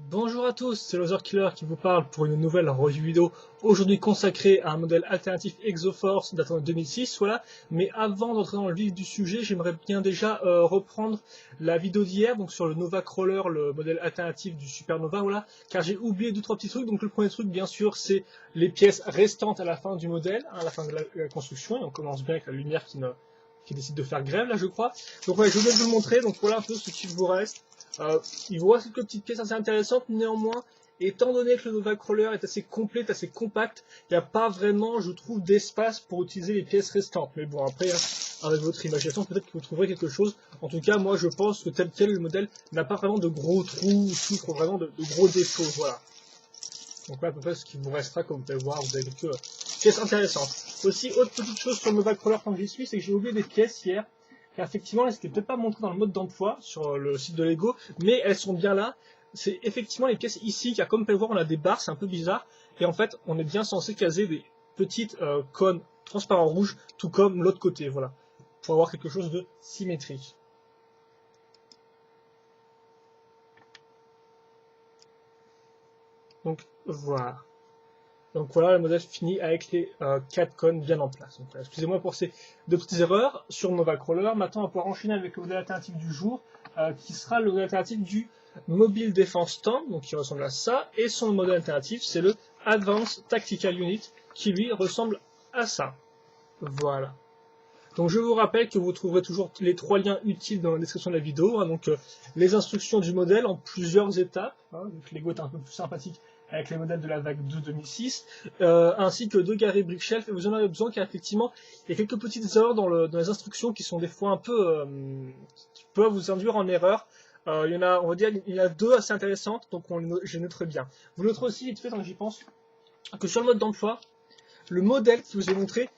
Bonjour à tous, c'est Loser qui vous parle pour une nouvelle review vidéo aujourd'hui consacrée à un modèle alternatif Exoforce datant de 2006, voilà. Mais avant d'entrer dans le vif du sujet, j'aimerais bien déjà reprendre la vidéo d'hier, donc sur le Nova Crawler, le modèle alternatif du Supernova, voilà, car j'ai oublié deux trois petits trucs. Donc le premier truc, bien sûr, c'est les pièces restantes à la fin du modèle, hein, à la fin de la construction, et on commence bien avec la lumière qui décide de faire grève là, je crois. Donc ouais, je vais vous le montrer. Donc voilà un peu ce qu'il vous reste. Il vous reste quelques petites pièces assez intéressantes, néanmoins, étant donné que le Nova Crawler est assez complet, assez compact, il n'y a pas vraiment, je trouve, d'espace pour utiliser les pièces restantes. Mais bon, après, hein, avec votre imagination, peut-être que vous trouverez quelque chose. En tout cas, moi, je pense que tel quel, le modèle n'a pas vraiment de gros trous, souffre vraiment de gros défauts, voilà. Donc là, à peu près ce qui vous restera, comme vous pouvez voir, vous avez quelques pièces intéressantes. Aussi, autre petite chose sur le Nova Crawler quand j'y suis, c'est que j'ai oublié des pièces hier. Car effectivement, elles n'étaient peut-être pas montrées dans le mode d'emploi sur le site de Lego, mais elles sont bien là. C'est effectivement les pièces ici, car comme vous pouvez voir, on a des barres, c'est un peu bizarre. Et en fait, on est bien censé caser des petites cônes transparents rouges, tout comme l'autre côté, voilà. Pour avoir quelque chose de symétrique. Donc voilà. Donc voilà, le modèle finit avec les 4 cônes bien en place. Excusez-moi pour ces deux petites erreurs sur Nova Crawler. Maintenant, on va pouvoir enchaîner avec le modèle alternatif du jour, qui sera le modèle alternatif du Mobile Defense Stand, donc qui ressemble à ça. Et son modèle alternatif, c'est le Advanced Tactical Unit, qui lui ressemble à ça. Voilà. Donc je vous rappelle que vous trouverez toujours les trois liens utiles dans la description de la vidéo. Hein, donc les instructions du modèle en plusieurs étapes. Hein, donc Lego est un peu plus sympathique avec les modèles de la vague 2 2006, ainsi que de Gary Brickshelf. Et vous en avez besoin car effectivement il y a quelques petites erreurs dans les instructions qui sont des fois un peu qui peuvent vous induire en erreur. Il y en a, on va dire, il y en a deux assez intéressantes, donc je noterai bien. Vous noterez aussi vite fait, donc j'y pense, que sur le mode d'emploi, le modèle qui vous est montré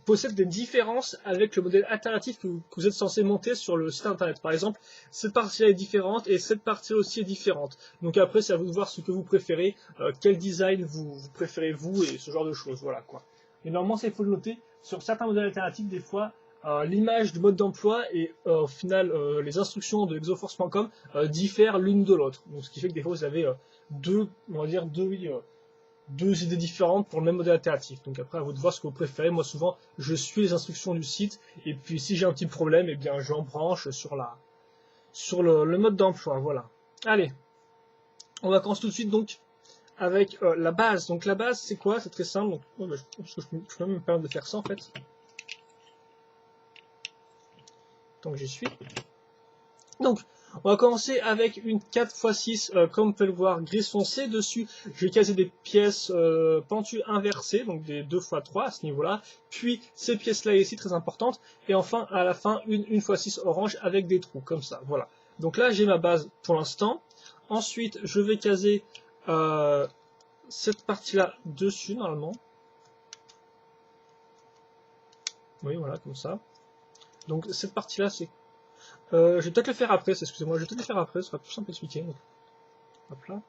possède des différences avec le modèle alternatif que vous êtes censé monter sur le site internet. Par exemple, cette partie-là est différente et cette partie-là aussi est différente. Donc après, c'est à vous de voir ce que vous préférez, quel design vous préférez vous et ce genre de choses. Voilà quoi. Et normalement, il faut le noter, sur certains modèles alternatifs, des fois, l'image du mode d'emploi et au final les instructions de exoforce.com diffèrent l'une de l'autre. Donc ce qui fait que des fois vous avez deux, on va dire deux idées différentes pour le même modèle alternatif. Donc après, à vous de voir ce que vous préférez. Moi, souvent, je suis les instructions du site, et puis si j'ai un petit problème, eh bien, j'en branche sur le mode d'emploi. Voilà. Allez, on va commencer tout de suite donc avec la base. Donc la base, c'est quoi? C'est très simple. Donc, oh, bah, je peux même me permettre de faire ça en fait. Tant que j'y suis. Donc, on va commencer avec une 4x6, comme vous pouvez le voir, gris foncé. Dessus, je vais caser des pièces pentues inversées, donc des 2x3 à ce niveau-là. Puis, ces pièces-là ici, très importantes. Et enfin, à la fin, une 1x6 orange avec des trous, comme ça. Voilà. Donc là, j'ai ma base pour l'instant. Ensuite, je vais caser cette partie-là dessus, normalement. Oui, voilà, comme ça. Donc, cette partie-là, c'est je vais peut-être le faire après, excusez-moi, je vais peut-être le faire après, ce sera plus simple à expliquer. Hop là.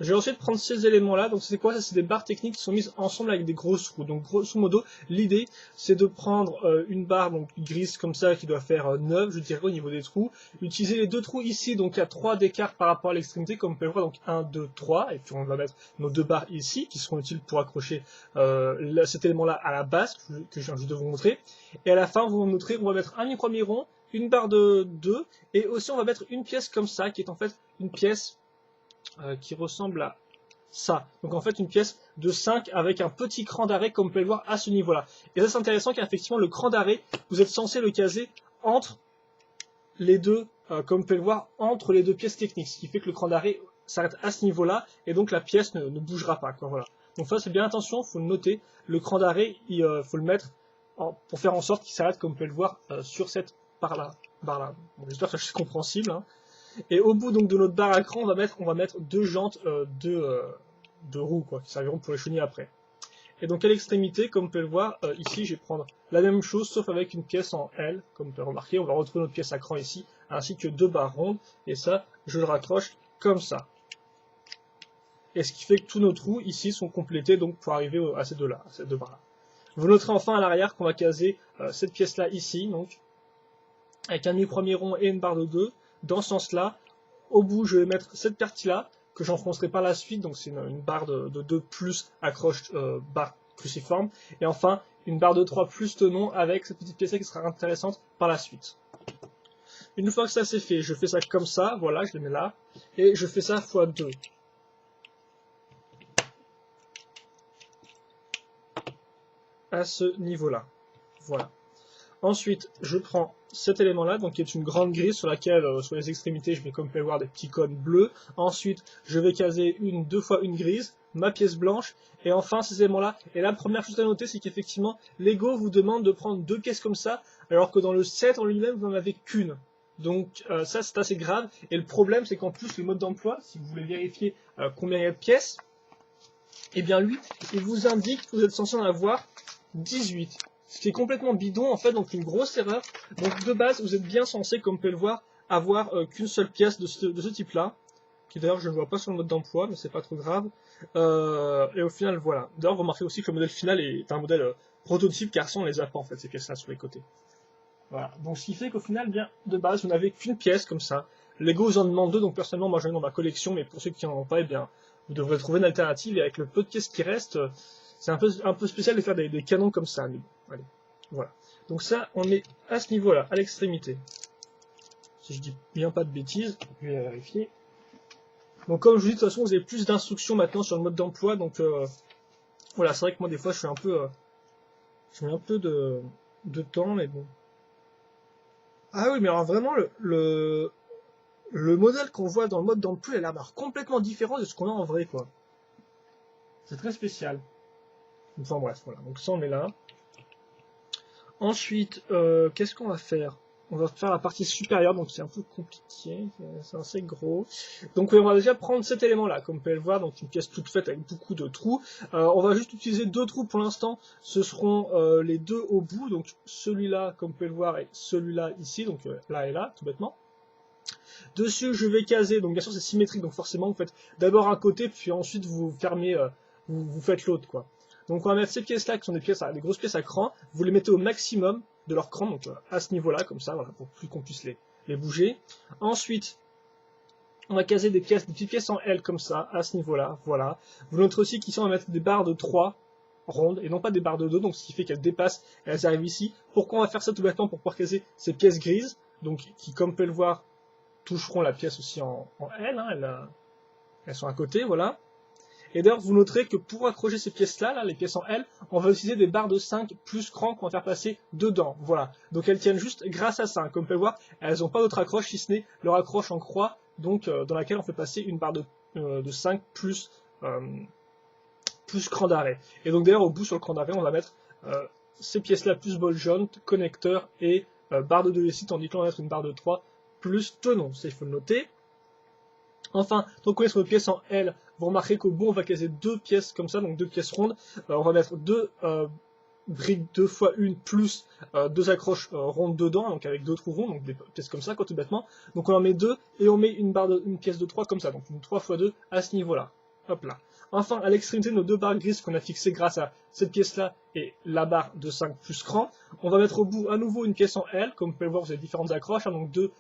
Je vais ensuite prendre ces éléments-là. Donc c'est quoi? Ça, c'est des barres techniques qui sont mises ensemble avec des grosses roues. Donc grosso modo, l'idée, c'est de prendre une barre donc grise comme ça qui doit faire 9, je dirais, au niveau des trous. Utiliser les deux trous ici, donc il y a 3 d'écart par rapport à l'extrémité, comme vous pouvez le voir, donc 1, 2, 3. Et puis on va mettre nos deux barres ici, qui seront utiles pour accrocher cet élément-là à la base, que je viens juste de vous montrer. Et à la fin, vous montrez, on va mettre un micro rond, une barre de 2, et aussi on va mettre une pièce comme ça, qui est en fait une pièce qui ressemble à ça. Donc en fait une pièce de 5 avec un petit cran d'arrêt comme vous pouvez le voir à ce niveau-là. Et ça c'est intéressant car effectivement le cran d'arrêt, vous êtes censé le caser entre les deux, comme vous pouvez le voir, entre les deux pièces techniques. Ce qui fait que le cran d'arrêt s'arrête à ce niveau-là et donc la pièce ne bougera pas. Quoi, voilà. Donc ça c'est bien attention, il faut le noter. Le cran d'arrêt, il faut le mettre pour faire en sorte qu'il s'arrête comme vous pouvez le voir sur cette barre-là. Bon, j'espère que c'est compréhensible. Hein. Et au bout donc de notre barre à cran, on va mettre deux jantes de roues quoi, qui serviront pour les chenilles après. Et donc à l'extrémité, comme vous pouvez le voir, ici je vais prendre la même chose sauf avec une pièce en L, comme vous pouvez remarquer, on va retrouver notre pièce à cran ici, ainsi que deux barres rondes, et ça, je le raccroche comme ça. Et ce qui fait que tous nos trous ici sont complétés donc pour arriver à ces deux-là, à ces deux barres-là. Vous noterez enfin à l'arrière qu'on va caser cette pièce-là ici, donc avec un micro rond et une barre de 2, dans ce sens-là, au bout, je vais mettre cette partie-là, que j'enfoncerai par la suite, donc c'est une barre de 2 plus accroche barre cruciforme, et enfin une barre de 3 plus tenon avec cette petite pièce qui sera intéressante par la suite. Une fois que ça c'est fait, je fais ça comme ça, voilà, je le mets là, et je fais ça x2. À ce niveau-là. Voilà. Ensuite, je prends cet élément-là, donc qui est une grande grille sur laquelle, sur les extrémités, je vais comme vous pouvez voir des petits cônes bleus. Ensuite, je vais caser deux fois une grise, ma pièce blanche, et enfin ces éléments-là. Et la première chose à noter, c'est qu'effectivement, Lego vous demande de prendre 2 pièces comme ça, alors que dans le set en lui-même, vous n'en avez qu'une. Donc ça, c'est assez grave. Et le problème, c'est qu'en plus, le mode d'emploi, si vous voulez vérifier combien il y a de pièces, eh bien lui, il vous indique que vous êtes censé en avoir 18. Ce qui est complètement bidon, en fait, donc une grosse erreur. Donc de base, vous êtes bien censé, comme vous pouvez le voir, avoir qu'une seule pièce de ce type-là, qui d'ailleurs je ne vois pas sur le mode d'emploi, mais c'est pas trop grave. Et au final, voilà. D'ailleurs, vous remarquez aussi que le modèle final est un modèle prototype, car ça, on les a pas, en fait, ces pièces-là, sur les côtés. Voilà. Donc ce qui fait qu'au final, bien, de base, vous n'avez qu'une pièce, comme ça. Lego vous en demande 2, donc personnellement, moi j'en ai dans ma collection, mais pour ceux qui n'en ont pas, eh bien, vous devrez trouver une alternative, et avec le peu de pièces qui restent, c'est un peu spécial de faire des canons comme ça, mais bon, allez, voilà. Donc ça, on est à ce niveau-là, à l'extrémité. Si je dis bien pas de bêtises, je vais vérifier. Donc comme je vous dis, de toute façon, vous avez plus d'instructions maintenant sur le mode d'emploi, donc voilà, c'est vrai que moi des fois, je mets un peu de temps, mais bon. Ah oui, mais alors vraiment, le modèle qu'on voit dans le mode d'emploi, il a l'air complètement différent de ce qu'on a en vrai, quoi. C'est très spécial. Enfin bref, voilà. Donc ça, on est là. Ensuite, qu'est-ce qu'on va faire? On va faire la partie supérieure, donc c'est un peu compliqué, c'est assez gros. Donc on va déjà prendre cet élément-là, comme vous pouvez le voir, donc une pièce toute faite avec beaucoup de trous. On va juste utiliser 2 trous pour l'instant, ce seront les 2 au bout, donc celui-là, comme vous pouvez le voir, et celui-là ici, donc là et là, tout bêtement. Dessus, je vais caser, donc bien sûr c'est symétrique, donc forcément vous faites d'abord un côté, puis ensuite vous fermez, vous faites l'autre, quoi. Donc on va mettre ces pièces-là, qui sont des grosses pièces à cran, vous les mettez au maximum de leur cran, donc à ce niveau-là, comme ça, voilà, pour plus qu'on puisse les bouger. Ensuite, on va caser des petites pièces en L, comme ça, à ce niveau-là, voilà. Vous noterez aussi qu'ici on va mettre des barres de 3 rondes, et non pas des barres de 2, donc ce qui fait qu'elles dépassent, et elles arrivent ici. Pourquoi on va faire ça tout bêtement? Pour pouvoir caser ces pièces grises, donc qui, comme vous pouvez le voir, toucheront la pièce aussi en L, hein, elles sont à côté, voilà. Et d'ailleurs, vous noterez que pour accrocher ces pièces-là, là, les pièces en L, on va utiliser des barres de 5 plus cran qu'on va faire passer dedans, voilà. Donc elles tiennent juste grâce à ça, comme vous pouvez voir, elles n'ont pas d'autre accroche si ce n'est leur accroche en croix, donc dans laquelle on fait passer une barre de 5 plus cran d'arrêt. Et donc d'ailleurs, au bout sur le cran d'arrêt, on va mettre ces pièces-là plus ball joint, connecteur et barre de 2 ici, tandis que là, on va mettre une barre de 3 plus tenon, ça il faut le noter. Enfin, donc on est sur une pièce en L, vous remarquez qu'au bout on va caser 2 pièces comme ça, donc 2 pièces rondes. On va mettre 2 briques 2 fois 1 plus 2 accroches rondes dedans, donc avec 2 trous ronds, donc des pièces comme ça, quoi, tout bêtement. Donc on en met 2 et on met une pièce de 3 comme ça, donc une 3 x 2 à ce niveau-là. Hop là. Enfin, à l'extrémité de nos 2 barres grises qu'on a fixées grâce à cette pièce-là et la barre de 5 plus cran, on va mettre au bout à nouveau une pièce en L, comme vous pouvez le voir, vous avez différentes accroches, hein, donc 2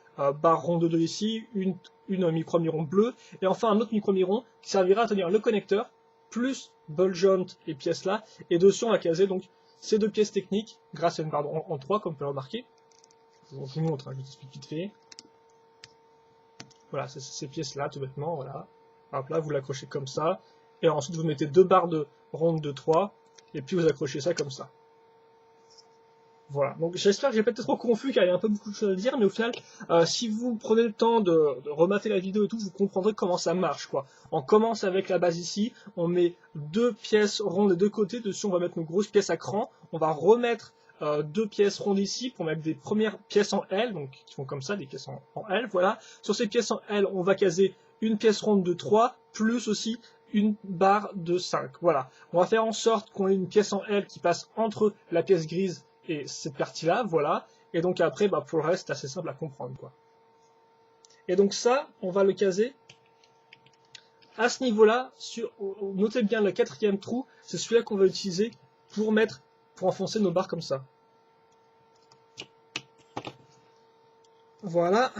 barres rondes de 2 ici, une micro-miron bleu, et enfin un autre micro-miron qui servira à tenir le connecteur, plus ball joint et pièces là, et dessus on va caser donc ces 2 pièces techniques, grâce à une barre en 3, comme vous pouvez le remarquer. Je vous montre, hein, je vous explique vite fait. Voilà, c'est ces pièces-là, tout bêtement, voilà. Hop là, vous l'accrochez comme ça, et ensuite vous mettez 2 barres de ronde de 3, et puis vous accrochez ça comme ça. Voilà, donc j'espère que j'ai pas été trop confus car il y a un peu beaucoup de choses à dire, mais au final, si vous prenez le temps de remater la vidéo et tout, vous comprendrez comment ça marche, quoi. On commence avec la base ici, on met 2 pièces rondes des 2 côtés, dessus on va mettre nos grosses pièces à cran, on va remettre 2 pièces rondes ici pour mettre des premières pièces en L, donc qui font comme ça, des pièces en L, voilà. Sur ces pièces en L, on va caser une pièce ronde de 3, plus aussi une barre de 5, voilà. On va faire en sorte qu'on ait une pièce en L qui passe entre la pièce grise et cette partie-là, voilà. Et donc après, bah, pour le reste, c'est assez simple à comprendre, quoi. Et donc ça, on va le caser à ce niveau-là. Notez bien le 4e trou, c'est celui-là qu'on va utiliser pour enfoncer nos barres comme ça. Voilà.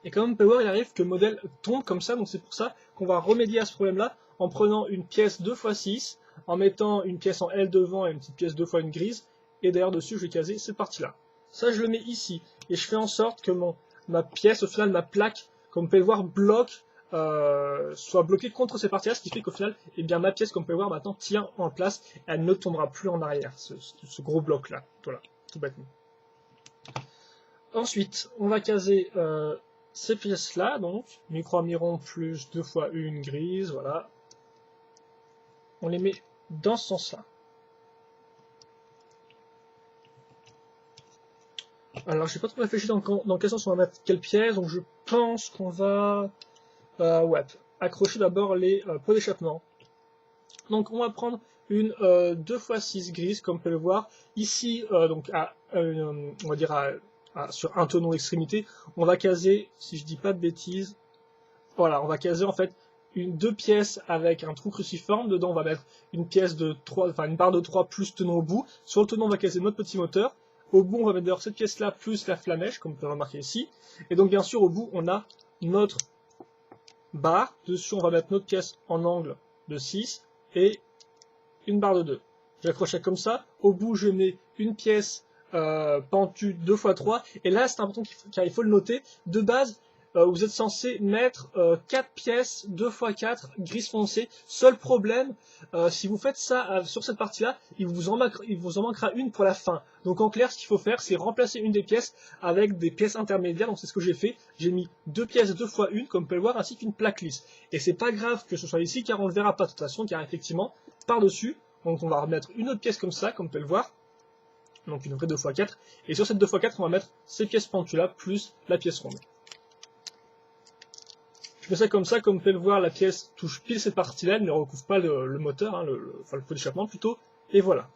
Et comme on peut voir, il arrive que le modèle tombe comme ça, donc c'est pour ça qu'on va remédier à ce problème-là en prenant une pièce 2x6, en mettant une pièce en L devant et une petite pièce 2x1 grise, et derrière dessus je vais caser cette partie-là. Ça je le mets ici, et je fais en sorte que ma pièce, au final ma plaque, comme vous pouvez le voir, soit bloquée contre ces parties-là, ce qui fait qu'au final, eh bien, ma pièce, comme vous pouvez voir maintenant, tient en place, et elle ne tombera plus en arrière, ce gros bloc-là, voilà, tout bêtement. Ensuite, on va caser ces pièces-là, donc, micro-miron plus 2x1 grise, voilà. On les met dans ce sens-là. Alors, j'ai pas trop réfléchi dans quel sens on va mettre quelle pièce, donc je pense qu'on va accrocher d'abord les pots d'échappement. Donc, on va prendre une 2x6 grise, comme on peut le voir. Ici, donc, on va dire sur un tenon d'extrémité, on va caser, si je dis pas de bêtises, voilà, on va caser en fait deux pièces avec un trou cruciforme. Dedans, on va mettre une pièce de 3, enfin une barre de 3 plus tenon au bout. Sur le tenon, on va caser notre petit moteur. Au bout, on va mettre d'ailleurs cette pièce-là plus la flamèche, comme on peut remarquer ici. Et donc, bien sûr, au bout, on a notre barre. Dessus, on va mettre notre pièce en angle de 6 et une barre de 2. J'accroche ça comme ça. Au bout, je mets une pièce pentue 2x3. Et là, c'est important car il faut le noter. De base, vous êtes censé mettre 4 pièces 2x4 gris foncé. Seul problème, si vous faites ça sur cette partie-là, il vous en manquera une pour la fin. Donc en clair, ce qu'il faut faire, c'est remplacer une des pièces avec des pièces intermédiaires. Donc c'est ce que j'ai fait. J'ai mis 2 pièces 2x1, comme vous pouvez le voir, ainsi qu'une plaque lisse. Et c'est pas grave que ce soit ici, car on ne le verra pas de toute façon, car effectivement, par-dessus, donc on va remettre une autre pièce comme ça, comme vous pouvez le voir. Donc une vraie 2x4. Et sur cette 2x4, on va mettre ces pièces pentues-là, plus la pièce ronde. Je fais ça, comme vous pouvez le voir, la pièce touche pile cette partie-là, elle ne recouvre pas le moteur, hein, le pot d'échappement plutôt, et voilà.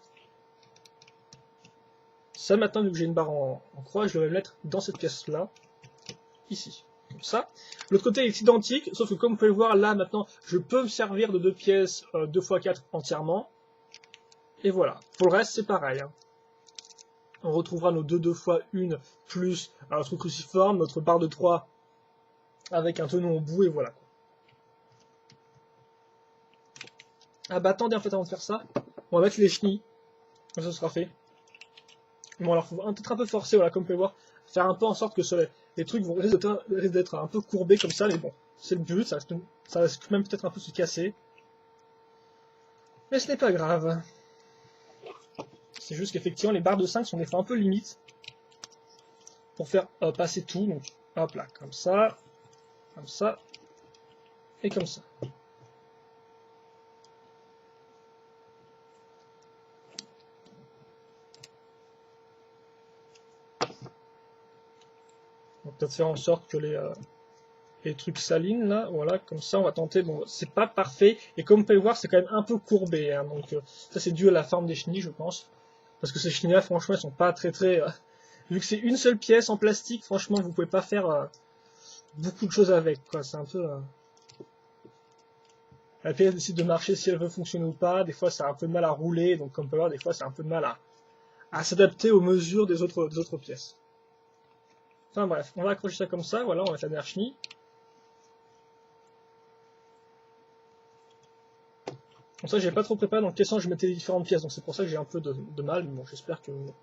Ça maintenant, vu que j'ai une barre en croix, je vais le mettre dans cette pièce-là, ici, comme ça. L'autre côté est identique, sauf que comme vous pouvez le voir, là maintenant, je peux me servir de deux pièces 2x4 entièrement, et voilà. Pour le reste, c'est pareil. Hein. On retrouvera nos 2x1 plus un truc cruciforme, notre barre de 3 avec un tenon au bout, et voilà. Ah bah attendez, en fait, avant de faire ça, on va mettre les chenilles, comme ça sera fait. Bon, alors, il faut peut-être un peu forcer, voilà, comme vous pouvez voir, faire un peu en sorte que les trucs risquent d'être un peu courbés comme ça, mais bon, c'est le but, ça risque même peut-être un peu se casser. Mais ce n'est pas grave. C'est juste qu'effectivement, les barres de 5 sont des fois un peu limites pour faire passer tout, donc hop là, comme ça, et comme ça. On va peut-être faire en sorte que les trucs s'alignent là, voilà, comme ça on va tenter, bon c'est pas parfait, et comme vous pouvez le voir c'est quand même un peu courbé, hein, donc ça c'est dû à la forme des chenilles je pense, parce que ces chenilles là franchement elles sont pas très vu que c'est une seule pièce en plastique, franchement vous pouvez pas faire beaucoup de choses avec, quoi, c'est un peu... La pièce décide de marcher si elle veut fonctionner ou pas, des fois ça a un peu de mal à rouler, donc comme vous pouvez voir des fois c'est un peu de mal à s'adapter aux mesures des autres pièces. Enfin bref, on va accrocher ça comme ça, voilà, on va mettre la dernière chenille. Comme ça, j'ai pas trop préparé dans quel sens je mettais les différentes pièces, donc c'est pour ça que j'ai un peu de mal, mais bon, j'espère que vous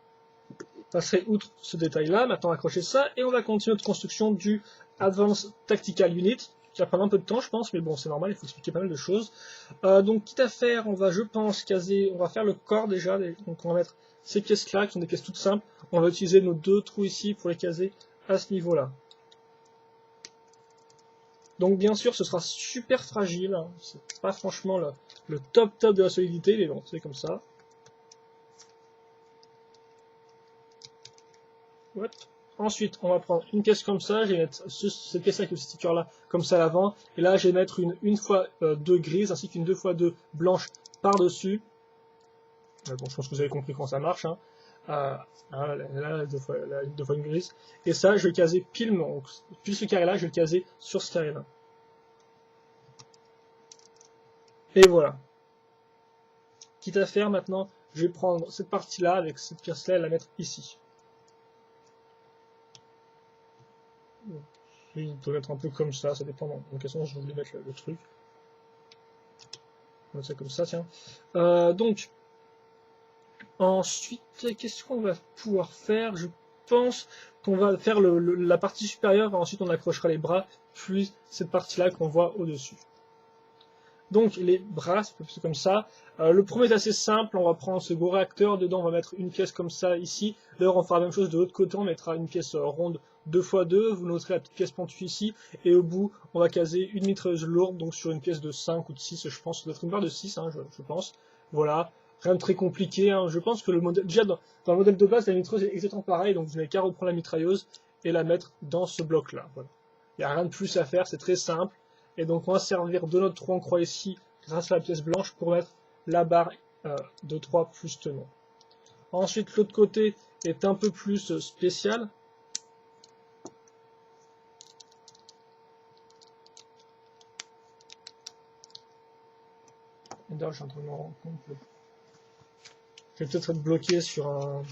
passerez outre ce détail-là. Maintenant, accrocher ça, et on va continuer notre construction du Advanced Tactical Unit, qui va prendre un peu de temps, je pense, mais bon, c'est normal, il faut expliquer pas mal de choses. Donc, quitte à faire, on va, je pense, caser, on va faire le corps déjà, donc on va mettre ces pièces-là, qui sont des pièces toutes simples. On va utiliser nos deux trous ici pour les caser à ce niveau-là. Donc bien sûr, ce sera super fragile, hein. C'est pas franchement le top de la solidité, mais bon, c'est comme ça. Ouais. Ensuite, on va prendre une pièce comme ça, je vais mettre cette pièce avec le sticker là, comme ça à l'avant, et là je vais mettre une 1x2 grise, ainsi qu'une 2x2 blanche par-dessus. Bon, je pense que vous avez compris comment ça marche, hein. Là, deux fois une grise. Et ça, je vais caser pile ce carré là, je vais le caser sur ce carré là. Et voilà. Quitte à faire maintenant, je vais prendre cette partie-là avec cette pièce-là et la mettre ici. Puis, vous pouvez mettre un peu comme ça dépend dans quel sens je voulais mettre le truc. On va mettre ça comme ça, tiens. Donc, ensuite, qu'est-ce qu'on va pouvoir faire? Je pense qu'on va faire la partie supérieure, et ensuite on accrochera les bras, puis cette partie-là qu'on voit au-dessus. Donc les bras, c'est comme ça. Le premier est assez simple, on va prendre ce gros réacteur, dedans on va mettre une pièce comme ça ici. D'ailleurs on fera la même chose de l'autre côté, on mettra une pièce ronde 2x2, vous noterez la petite pièce pentue ici, et au bout on va caser une mitrailleuse lourde, donc sur une pièce de 5 ou de 6, je pense, ça doit être une barre de 6, hein, je pense. Voilà, rien de très compliqué, hein. Je pense que le modèle, déjà dans le modèle de base, la mitrailleuse est exactement pareil, donc vous n'avez qu'à reprendre la mitrailleuse et la mettre dans ce bloc-là. Voilà. Il n'y a rien de plus à faire, c'est très simple. Et donc on va servir de notre trou en croix ici, grâce à la pièce blanche, pour mettre la barre de 3 plus tenons. Ensuite, l'autre côté est un peu plus spécial. D'ailleurs, je suis en train de me rendre compte que je vais peut-être être bloqué sur un...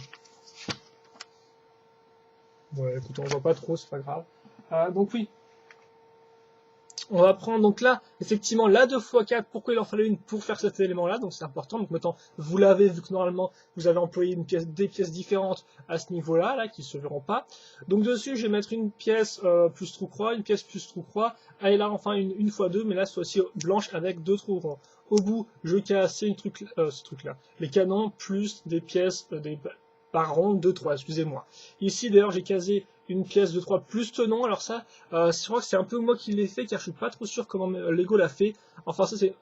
Ouais, écoute, on voit pas trop, c'est pas grave. Donc oui, on va prendre donc là, effectivement, la 2x4, pourquoi il en fallait une pour faire cet élément-là, donc c'est important. Donc maintenant, vous l'avez, vu que normalement, vous avez employé des pièces différentes à ce niveau-là, là, qui ne se verront pas. Donc dessus, je vais mettre une pièce plus trou-croix, une pièce plus trou-croix, et là, enfin, une x2, mais là, cette fois-ci blanche avec 2 trous ronds. Au bout, je casse ce truc-là, les canons, plus des pièces, des barres rondes de 3, excusez-moi. Ici, d'ailleurs, j'ai casé une pièce de 3 plus tenon, alors ça, je crois que c'est un peu moi qui l'ai fait, car je suis pas trop sûr comment Lego l'a fait. Enfin, ça c'est...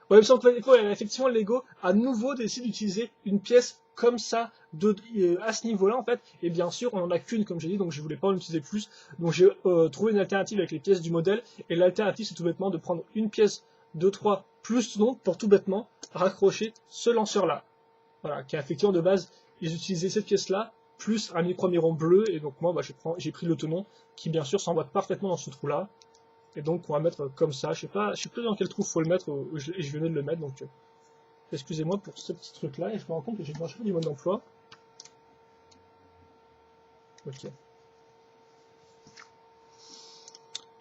Ouais, il me semble que effectivement, Lego a nouveau décidé d'utiliser une pièce comme ça, à ce niveau-là, en fait. Et bien sûr, on en a qu'une, comme j'ai dit, donc je voulais pas en utiliser plus. Donc j'ai trouvé une alternative avec les pièces du modèle, et l'alternative, c'est tout bêtement de prendre une pièce de 3 plus tenon, pour tout bêtement raccrocher ce lanceur-là. Voilà, qui a effectivement de base, ils utilisaient cette pièce-là, plus un micro-miron bleu, et donc moi bah, j'ai pris le tenon, qui bien sûr s'emboîte parfaitement dans ce trou-là, et donc on va mettre comme ça, je sais plus dans quel trou faut le mettre, je venais de le mettre, donc excusez-moi pour ce petit truc-là, et je me rends compte que j'ai changé du mode d'emploi. Ok.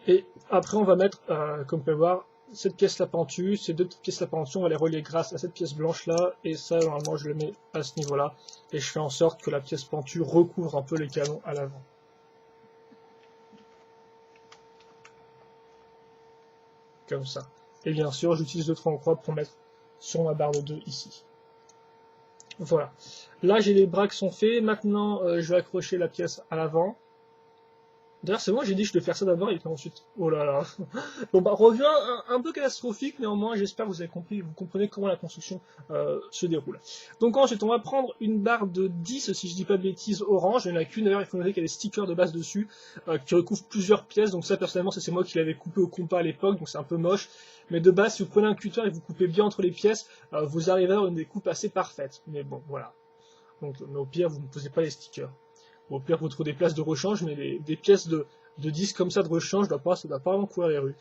Et après on va mettre, comme vous pouvez voir, cette pièce-là pentue, ces deux petites pièces-là pentues, on va les relier grâce à cette pièce blanche-là, et ça, normalement, je le mets à ce niveau-là, et je fais en sorte que la pièce pentue recouvre un peu les canons à l'avant. Comme ça. Et bien sûr, j'utilise le trou en croix pour mettre sur ma barre de 2 ici. Voilà. Là, j'ai les bras qui sont faits. Maintenant, je vais accrocher la pièce à l'avant. D'ailleurs, c'est moi, j'ai dit que je devais faire ça d'abord et puis ensuite. Oh là là. Bon, bah, revient un peu catastrophique, néanmoins, j'espère que vous avez compris, vous comprenez comment la construction se déroule. Donc ensuite, on va prendre une barre de 10, si je dis pas de bêtises, orange. Il n'y en a qu'une, d'ailleurs, il faut noter qu'il y a des stickers de base dessus, qui recouvrent plusieurs pièces. Donc ça, personnellement, c'est moi qui l'avais coupé au compas à l'époque, donc c'est un peu moche. Mais de base, si vous prenez un cutter et vous coupez bien entre les pièces, vous arrivez à avoir une découpe assez parfaite. Mais bon, voilà. Donc, au pire, vous ne posez pas les stickers. Au pire, vous trouvez des places de rechange, mais des pièces de 10 comme ça de rechange, ça doit pas vraiment courir les rues.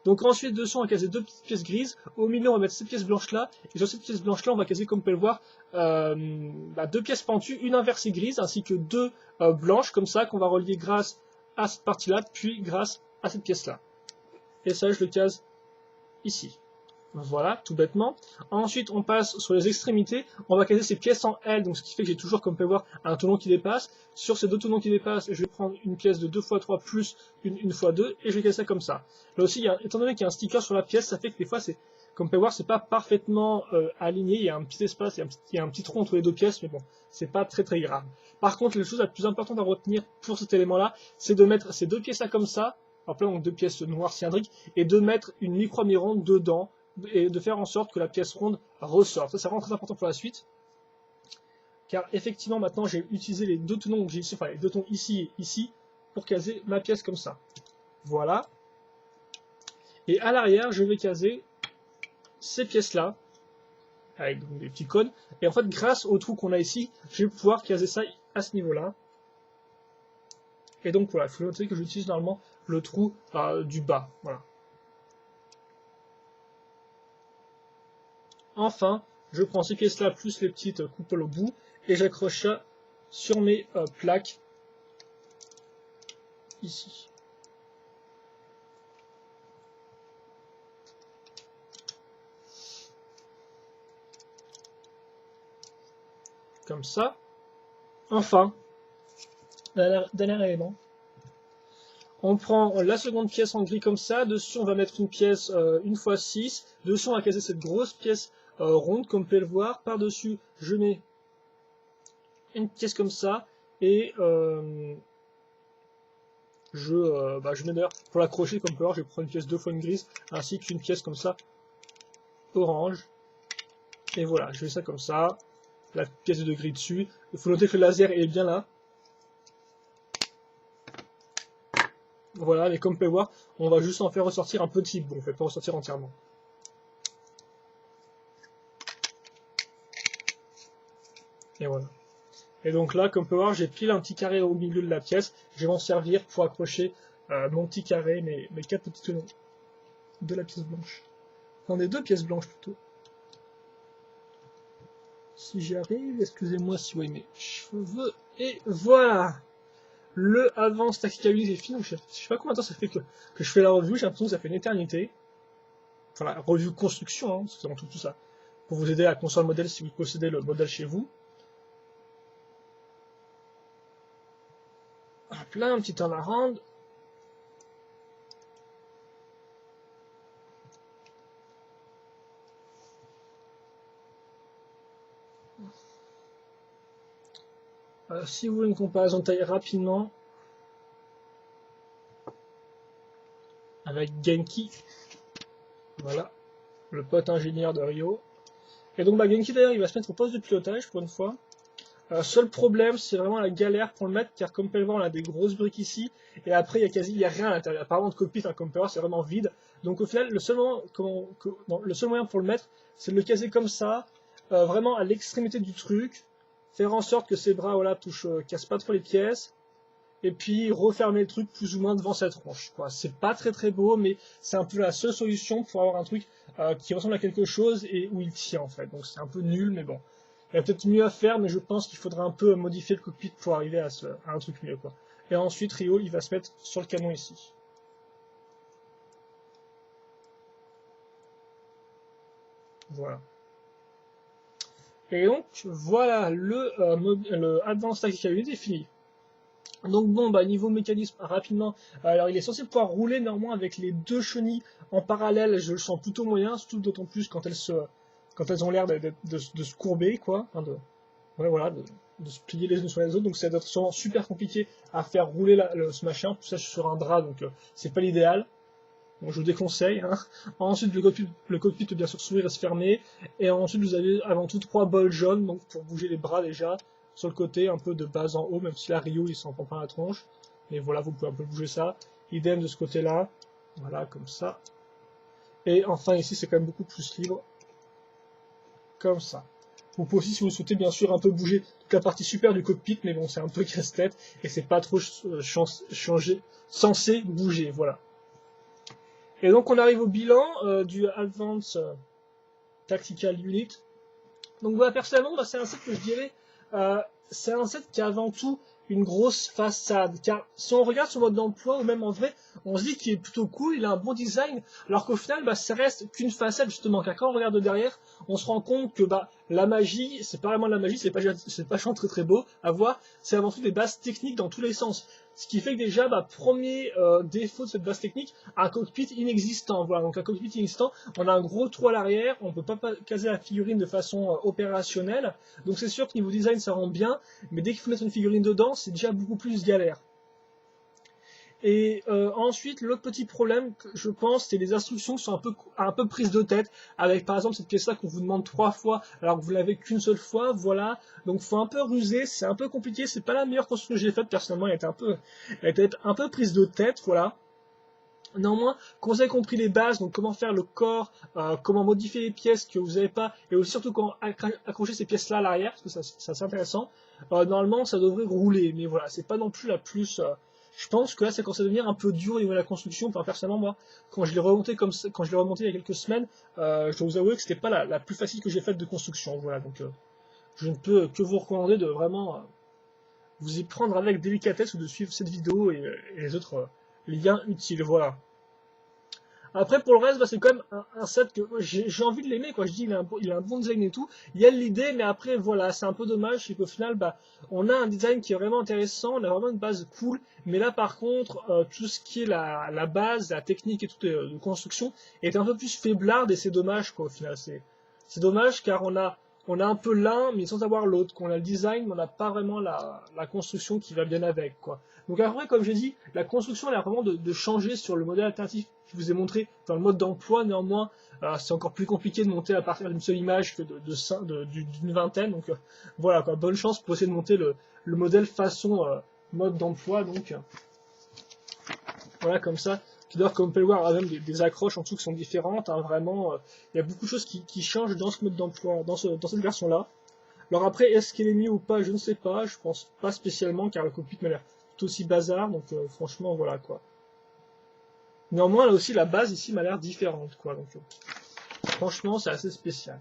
Donc ensuite, dessous, on va caser deux petites pièces grises. Au milieu, on va mettre cette pièce blanche-là. Et sur cette pièce blanche-là, on va caser, comme vous pouvez le voir, deux pièces pentues, une inversée grise, ainsi que deux blanches, comme ça, qu'on va relier grâce à cette partie-là, puis grâce à cette pièce-là. Et ça, je le case ici. Voilà, tout bêtement. Ensuite, on passe sur les extrémités. On va caser ces pièces en L, donc ce qui fait que j'ai toujours, comme vous pouvez voir, un tenon qui dépasse. Sur ces deux tenons qui dépassent, je vais prendre une pièce de 2x3 plus une x2, et je vais casser ça comme ça. Là aussi, étant donné qu'il y a un sticker sur la pièce, ça fait que des fois, comme vous pouvez voir, c'est pas parfaitement aligné. Il y a un petit espace, il y a un petit trou entre les deux pièces, mais bon, c'est pas très très grave. Par contre, la chose la plus importante à retenir pour cet élément-là, c'est de mettre ces deux pièces-là comme ça, en plein, donc deux pièces noires cylindriques, et de mettre une micro-mironde dedans, et de faire en sorte que la pièce ronde ressorte. Ça, c'est vraiment très important pour la suite. Car effectivement, maintenant, j'ai utilisé les deux tenons que j'ai ici, enfin les deux tenons ici et ici, pour caser ma pièce comme ça. Voilà. Et à l'arrière, je vais caser ces pièces-là, avec donc, des petits cônes. Et en fait, grâce au trou qu'on a ici, je vais pouvoir caser ça à ce niveau-là. Et donc voilà, il faut noter que j'utilise normalement le trou du bas. Voilà. Enfin, je prends ces pièces-là plus les petites coupoles au bout et j'accroche ça sur mes plaques ici. comme ça. Enfin, dernier élément. On prend la seconde pièce en gris comme ça. Dessus, on va mettre une pièce 1x6. Dessus, on va caser cette grosse pièce ronde, comme vous pouvez le voir. Par-dessus, je mets une pièce comme ça. Et je mets d'ailleurs, pour l'accrocher comme peut je vais prendre une pièce 2 fois une grise, ainsi qu'une pièce comme ça, orange. Et voilà, je fais ça comme ça. La pièce de gris dessus. Il faut noter que le laser est bien là. Voilà, mais comme vous pouvez voir, on va juste en faire ressortir un petit bout, on ne fait pas ressortir entièrement. Et voilà. Et donc là, comme vous pouvez voir, j'ai pile un petit carré au milieu de la pièce. Je vais m'en servir pour accrocher mon petit carré, mes 4 petits tenons de la pièce blanche. Enfin, des 2 pièces blanches plutôt. Si j'y arrive, excusez-moi si vous voyez mes cheveux. Et voilà! Le Advanced Tactical Unit est fini. Je sais pas combien de temps ça fait que je fais la review, j'ai l'impression que ça fait une éternité. Enfin, la review construction, hein, c'est tout ça. Pour vous aider à construire le modèle si vous possédez le modèle chez vous. Hop là, un petit turnaround. Si vous voulez une comparaison de taille rapidement avec Genki, voilà, le pote ingénieur de Rio. Et donc Genki d'ailleurs il va se mettre au poste de pilotage pour une fois. Seul problème c'est vraiment la galère pour le mettre car comme vous pouvez le voir on a des grosses briques ici et après il y a rien à l'intérieur. Apparemment de cockpit, comme vous pouvez voir c'est vraiment vide. Donc au final le seul moyen pour le mettre c'est de le caser comme ça, vraiment à l'extrémité du truc. Faire en sorte que ses bras voilà, cassent pas trop les pièces, et puis refermer le truc plus ou moins devant cette tronche. C'est pas très beau, mais c'est un peu la seule solution pour avoir un truc qui ressemble à quelque chose et où il tient en fait. Donc c'est un peu nul, mais bon. Il y a peut-être mieux à faire, mais je pense qu'il faudra un peu modifier le cockpit pour arriver à un truc mieux. Et ensuite, Rio, il va se mettre sur le canon ici. Voilà. Et donc, voilà, le Advanced Tactical Unit est fini. Donc bon, niveau mécanisme, rapidement, alors il est censé pouvoir rouler néanmoins avec les 2 chenilles en parallèle, je le sens plutôt moyen, surtout d'autant plus quand elles ont l'air de se courber, quoi, enfin de se plier les unes sur les autres, donc ça doit être sûrement super compliqué à faire rouler ce machin, tout ça sur un drap, donc c'est pas l'idéal. Donc je vous déconseille. Hein. Ensuite, le cockpit peut bien sûr s'ouvrir et se fermer. Et ensuite, vous avez avant tout 3 bols jaunes, donc pour bouger les bras déjà, sur le côté, un peu de bas en haut, même si là, Rio, il s'en prend pas la tronche. Mais voilà, vous pouvez un peu bouger ça. Idem de ce côté-là. Voilà, comme ça. Et enfin, ici, c'est quand même beaucoup plus libre. Comme ça. Vous pouvez aussi, si vous souhaitez, bien sûr, un peu bouger toute la partie supérieure du cockpit, mais bon, c'est un peu casse-tête, et c'est pas trop censé bouger, voilà. Et donc on arrive au bilan du Advanced Tactical Unit. Donc voilà, personnellement, c'est un set que je dirais, c'est un set qui a avant tout une grosse façade. Car si on regarde son mode d'emploi, ou même en vrai, on se dit qu'il est plutôt cool, il a un bon design, alors qu'au final, ça reste qu'une façade justement. Car quand on regarde de derrière, on se rend compte que la magie, c'est pas vraiment de la magie, c'est pas très beau à voir, c'est avant tout des bases techniques dans tous les sens. Ce qui fait que déjà, premier défaut de cette base technique, un cockpit inexistant. Voilà, donc un cockpit inexistant, on a un gros trou à l'arrière, on peut pas caser la figurine de façon opérationnelle. Donc c'est sûr que niveau design, ça rend bien, mais dès qu'il faut mettre une figurine dedans, c'est déjà beaucoup plus galère. Et ensuite, l'autre petit problème, que je pense, c'est les instructions qui sont un peu prises de tête, avec par exemple cette pièce-là qu'on vous demande 3 fois, alors que vous l'avez qu'une seule fois, voilà. Donc faut un peu ruser, c'est un peu compliqué, c'est pas la meilleure construction que j'ai faite, personnellement, elle était un peu prise de tête, voilà. Néanmoins, quand vous avez compris les bases, donc comment faire le corps, comment modifier les pièces que vous n'avez pas, et aussi surtout comment accrocher ces pièces-là à l'arrière, parce que ça c'est intéressant, normalement ça devrait rouler, mais voilà, c'est pas non plus la plus... je pense que là, ça commence à devenir un peu dur au niveau de la construction. Enfin, personnellement, moi, quand je l'ai remonté il y a quelques semaines, je dois vous avouer que c'était pas la plus facile que j'ai faite de construction. Voilà, donc je ne peux que vous recommander de vraiment vous y prendre avec délicatesse ou de suivre cette vidéo et les autres liens utiles. Voilà. Après, pour le reste, bah, c'est quand même un set que j'ai envie de l'aimer, quoi. Je dis, il a un bon design et tout. Il y a l'idée, mais après, voilà, c'est un peu dommage, c'est qu'au final, bah, on a un design qui est vraiment intéressant, on a vraiment une base cool, mais là, par contre, tout ce qui est la base, la technique et tout de construction est un peu plus faiblarde et c'est dommage, quoi, au final. C'est dommage car on a un peu l'un, mais sans avoir l'autre. Qu'on a le design, mais on n'a pas vraiment la construction qui va bien avec, quoi. Donc après, comme j'ai dit, la construction elle a vraiment de changer sur le modèle alternatif que je vous ai montré dans le mode d'emploi. Néanmoins, c'est encore plus compliqué de monter à partir d'une seule image que d'une vingtaine. Donc voilà, quoi. Bonne chance pour essayer de monter le modèle façon mode d'emploi. Donc voilà, comme ça. D'ailleurs, comme on peut le voir, il y a même des accroches en dessous qui sont différentes. Hein, vraiment, il y a beaucoup de choses qui changent dans ce mode d'emploi, dans cette version-là. Alors après, est-ce qu'elle est mieux ou pas, je ne sais pas. Je pense pas spécialement, car le cockpit m'a l'air tout aussi bazar. Donc franchement, voilà quoi. Néanmoins, là aussi, la base ici m'a l'air différente, quoi. Donc franchement, c'est assez spécial.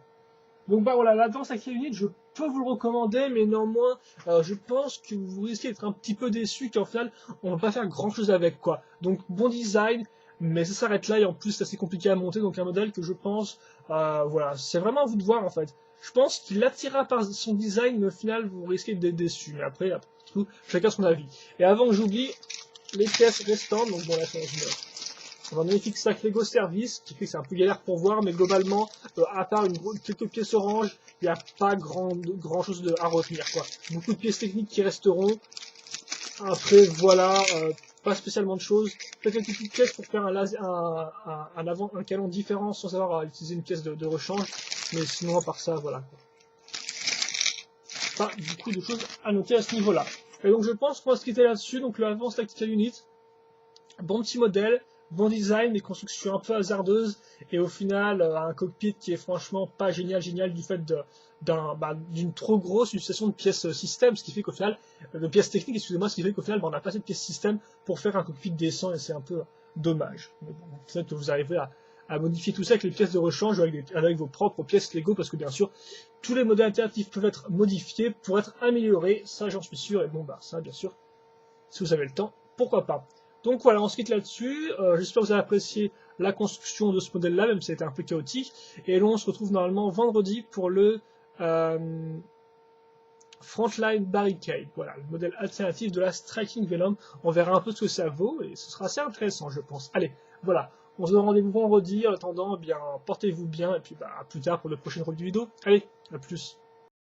Donc bah voilà, l'Advanced Active Unit, je peux vous le recommander, mais néanmoins, je pense que vous risquez d'être un petit peu déçu, qu'en final, on va pas faire grand chose avec, quoi. Donc bon design, mais ça s'arrête là, et en plus c'est assez compliqué à monter, donc un modèle que je pense, voilà, c'est vraiment à vous de voir en fait. Je pense qu'il attirera par son design, mais au final, vous risquez d'être déçu. Mais après, tout, chacun son avis. Et avant que j'oublie, les pièces restantes, donc bon là, c'est un magnifique sac Lego Service, qui fait que c'est un peu galère pour voir, mais globalement, à part quelques pièces oranges, il n'y a pas grand chose à retenir, quoi. Beaucoup de pièces techniques qui resteront. Après, voilà, pas spécialement de choses. Peut-être quelques petites pièces pour faire un canon différent sans avoir à utiliser une pièce de rechange. Mais sinon, à part ça, voilà, quoi. Pas beaucoup de choses à noter à ce niveau-là. Et donc, je pense qu'on va se quitter là-dessus. Donc, le Advanced Tactical Unit, bon petit modèle, bon design, des constructions un peu hasardeuses, et au final, un cockpit qui est franchement pas génial du fait d'une trop grosse utilisation de pièces système, ce qui fait qu'au final, de pièces techniques, excusez-moi, ce qui fait qu'au final, on n'a pas cette pièce système pour faire un cockpit décent, et c'est un peu dommage. Mais bon, peut-être que vous arrivez à modifier tout ça avec les pièces de rechange, avec vos propres pièces Lego, parce que bien sûr, tous les modèles alternatifs peuvent être modifiés pour être améliorés, ça j'en suis sûr, et bon bah ça bien sûr, si vous avez le temps, pourquoi pas. Donc voilà, on se quitte là-dessus. J'espère que vous avez apprécié la construction de ce modèle-là, même si ça a été un peu chaotique. Et là, on se retrouve normalement vendredi pour le Frontline Barricade. Voilà, le modèle alternatif de la Striking Venom. On verra un peu ce que ça vaut et ce sera assez intéressant, je pense. Allez, voilà. On se donne rendez-vous vendredi. En attendant, eh bien, portez-vous bien et puis bah, à plus tard pour de prochaines vidéos. Allez, à plus.